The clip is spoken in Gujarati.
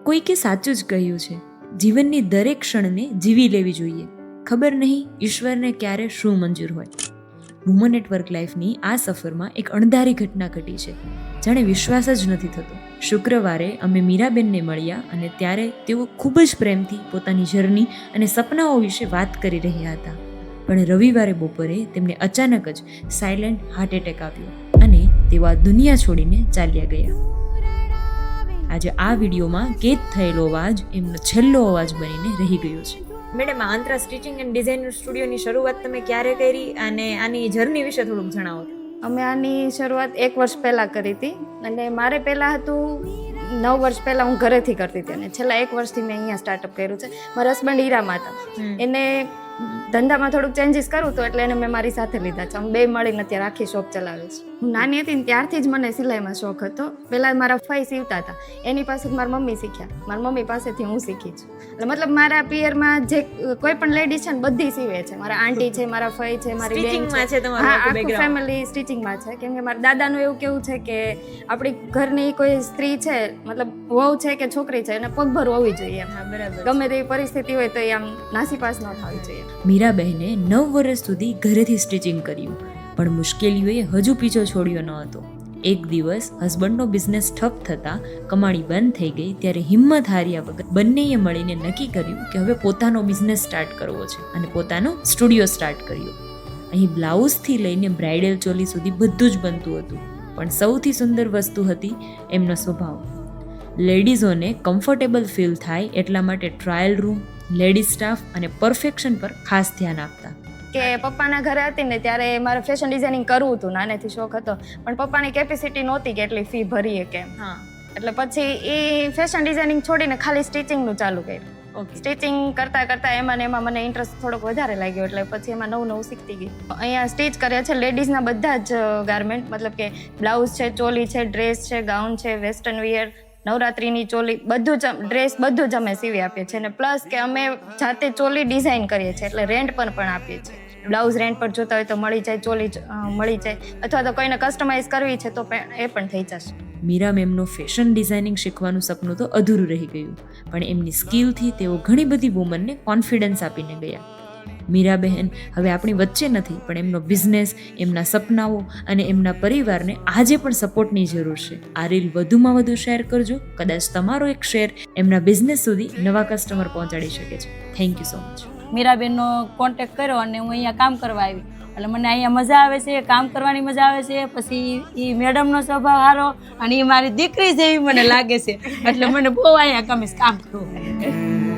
કોઈકે સાચું જ કહ્યું છે, જીવનની દરેક ક્ષણને જીવી લેવી જોઈએ. ખબર નહીં ઈશ્વરને ક્યારે શું મંજૂર હોય. વુમન એટ વર્ક લાઈફની આ સફરમાં એક અણધારી ઘટના ઘટી છે, જાણે વિશ્વાસ જ નથી થતો. શુક્રવારે અમે મીરાબેનને મળ્યા અને ત્યારે તેઓ ખૂબ જ પ્રેમથી પોતાની જર્ની અને સપનાઓ વિશે વાત કરી રહ્યા હતા. પણ રવિવારે બપોરે તેમને અચાનક જ સાયલેન્ટ હાર્ટ એટેક આવ્યો અને તેઓ આ દુનિયા છોડીને ચાલ્યા ગયા. આજે આ વિડીયોમાં કેદ થયેલો અવાજ એમનો છેલ્લો અવાજ બનીને રહી ગયો છે. મેડમ, આ અંતરા સ્ટિચિંગ એન્ડ ડિઝાઇન સ્ટુડિયોની શરૂઆત તમે ક્યારે કરી અને આની જર્ની વિશે થોડુંક જણાવો. અમે આની શરૂઆત 1 વર્ષ પહેલાં કરી હતી અને મારે પહેલાં હતું 9 વર્ષ પહેલાં હું ઘરેથી કરતી હતી અને છેલ્લા 1 વર્ષથી મેં અહીંયા સ્ટાર્ટઅપ કર્યું છે. મારા હસબન્ડ હીરામાં હતા, એને ધંધામાં થોડુંક ચેન્જીસ કરું તો એટલે એને મેં મારી સાથે લીધા છે. અમે બે મળીને અત્યારે આખી શોપ ચલાવે છે. હું નાની હતી ને ત્યારથી જ મને સિલાઈમાં શોખ હતો. પહેલાં મારા ફઈ સીવતા હતા, એની પાસે મારા મમ્મી શીખ્યા, મારા મમ્મી પાસેથી હું શીખી છું. એટલે મતલબ મારા પિયરમાં જે કોઈ પણ લેડીઝ છે ને બધી સીવે છે. મારા આંટી છે, મારા ફઈ છે, મારી બેન છે. હા, આખું ફેમિલી સ્ટિચિંગમાં છે. કેમ કે મારા દાદાનું એવું કેવું છે કે આપણી ઘરની કોઈ સ્ત્રી છે, મતલબ વહુ છે કે છોકરી છે, એને પગભર હોવી જોઈએ. ગમે તેવી પરિસ્થિતિ હોય તો એ આમ નાસીપાસ ન થવી જોઈએ. મીરાબહેને 9 વર્ષ સુધી ઘરેથી સ્ટિચિંગ કર્યું, પણ મુશ્કેલીઓએ હજુ પીછો છોડ્યો ન હતો. એક દિવસ હસબન્ડનો બિઝનેસ ઠપ થતાં કમાણી બંધ થઈ ગઈ ત્યારે હિંમત હાર્યા વગર બંનેએ મળીને નક્કી કર્યું કે હવે પોતાનો બિઝનેસ સ્ટાર્ટ કરવો છે અને પોતાનો સ્ટુડિયો સ્ટાર્ટ કર્યો. અહીં બ્લાઉઝથી લઈને બ્રાઇડલ ચોલી સુધી બધું જ બનતું હતું, પણ સૌથી સુંદર વસ્તુ હતી એમનો સ્વભાવ. લેડીઝોને કમ્ફર્ટેબલ ફીલ થાય એટલા માટે ટ્રાયલ રૂમ, લેડીઝ સ્ટાફ અને પરફેક્શન પર ખાસ ધ્યાન આપતા. કે પપ્પાના ઘરે હતી ને ત્યારે મારે ફેશન ડિઝાઇનિંગ કરવું હતું, નાનેથી શોખ હતો, પણ પપ્પાની કેપેસિટી નહોતી કે એટલી ફી ભરીએ કે. એટલે પછી એ ફેશન ડિઝાઇનિંગ છોડીને ખાલી સ્ટિચિંગનું ચાલુ કર્યું. સ્ટિચિંગ કરતાં કરતાં એમાં મને ઇન્ટરેસ્ટ થોડોક વધારે લાગ્યો, એટલે પછી એમાં નવું શીખતી ગઈ. અહીંયા સ્ટિચ કર્યા છે લેડીઝના બધા જ ગાર્મેન્ટ, મતલબ કે બ્લાઉઝ છે, ચોલી છે, ડ્રેસ છે, ગાઉન છે, વેસ્ટર્ન વિયર, નવરાત્રીની ચોલી, બધું જ ડ્રેસ બધું જ અમે સીવી આપીએ છીએ. અને પ્લસ કે અમે જાતે ચોલી ડિઝાઇન કરીએ છીએ, એટલે રેન્ટ પર પણ આપીએ છીએ. બ્લાઉઝ રેન્ટ પર જોતા હોય તો મળી જાય, ચોલી મળી જાય, અથવા તો કોઈને કસ્ટમાઇઝ કરવી છે તો એ પણ થઈ જશે. મીરા મેમનું ફેશન ડિઝાઇનિંગ શીખવાનું સપનું તો અધૂરું રહી ગયું, પણ એમની સ્કિલથી તેઓ ઘણી બધી વુમનને કોન્ફિડન્સ આપીને ગયા. મીરાબહેન હવે આપણી વચ્ચે નથી, પણ એમનો બિઝનેસ, એમના સપનાઓ અને એમના પરિવારને આજે પણ સપોર્ટની જરૂર છે. આ રીલ વધુમાં વધુ શેર કરજો, કદાચ તમારો એક શેર એમના બિઝનેસ સુધી નવા કસ્ટમર પહોંચાડી શકે છે. Thank you so much. મીરાબેનનો કોન્ટેક્ટ કર્યો અને હું અહીંયા કામ કરવા આવી. એટલે મને અહીંયા મજા આવે છે, કામ કરવાની મજા આવે છે. પછી એ મેડમનો સ્વભાવ સારો અને એ મારી દીકરી જેવી મને લાગે છે, એટલે મને બહુ અહીંયા ગમે કામ કરવું.